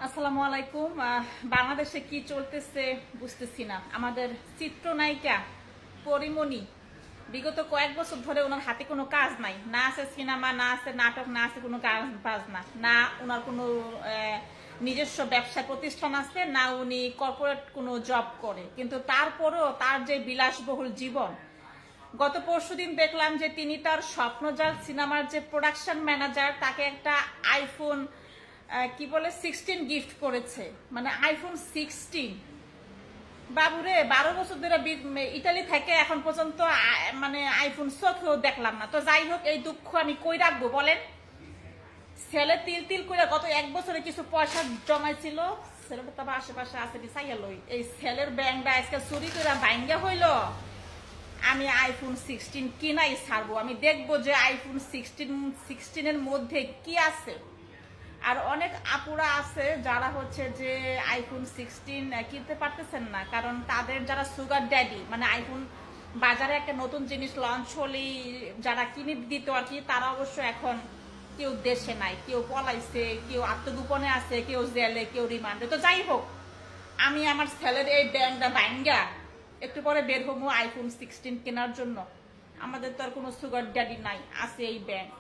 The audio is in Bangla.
আসসালামু আলাইকুম। বাংলাদেশে কি চলতেছে বুঝতেছি না। আমাদের চিত্রনায়িকা পরিমণি বিগত কয়েক বছর ধরে ওনার হাতে কোনো কাজ নাই, না আছে সিনেমা, না আছে নাটক, না আছে কোনো কাজ বাজ না ওনার কোনো নিজস্ব ব্যবসা প্রতিষ্ঠান আছে, না উনি কর্পোরেট কোনো জব করে। কিন্তু তারপরেও তার যে বিলাসবহুল জীবন, গত পরশুদিন দেখলাম যে তিনি তার স্বপ্নজাল সিনেমার যে প্রোডাকশন ম্যানেজার তাকে একটা আইফোন কি বলে 16 গিফট করেছে। মানে আইফোন 16। বাবুরে 12 বছর ধরে ইতালি থেকে এখন পর্যন্ত মানে আইফোন চোখেও দেখলাম না। তো যাই হোক, এই দুঃখ আমি কই রাখবো বলেন। ছেলে তিল তিল করে গত 1 বছরে কিছু পয়সা জমাইছিল, ছেলেটা তো আশেপাশে আছে, বিছাইয়া লই। এই ছেলের ব্যাংকটা আজকে চুরি করে ভাঙ্গা হইলো। আমি আইফোন 16 কিনাই ছাড়বো। আমি দেখবো যে আইফোন 16 এর মধ্যে কি আছে। আর অনেক আপুরা আছে যারা হচ্ছে যে আইফোন 16 কিনতে পারতেছেন না, কারণ তাদের যারা সুগার ড্যাডি, মানে আইফোন বাজারে একটা নতুন জিনিস লঞ্চ হলেই যারা কিনে দিত আর কি, তারা অবশ্য এখন কেউ দেশে নাই, কেউ পলাইছে, কেউ আত্মগোপনে আছে, কেউ জেলে, কেউ রিমান্ডে। তো যাই হোক, আমি আমার ছেলের এই ব্যাংকটা ভাঙ্গা একটু পরে বের হবো আইফোন 16 কেনার জন্য। আমাদের তো আর কোনো সুগার ড্যাডি নাই, আছে এই ব্যাংক।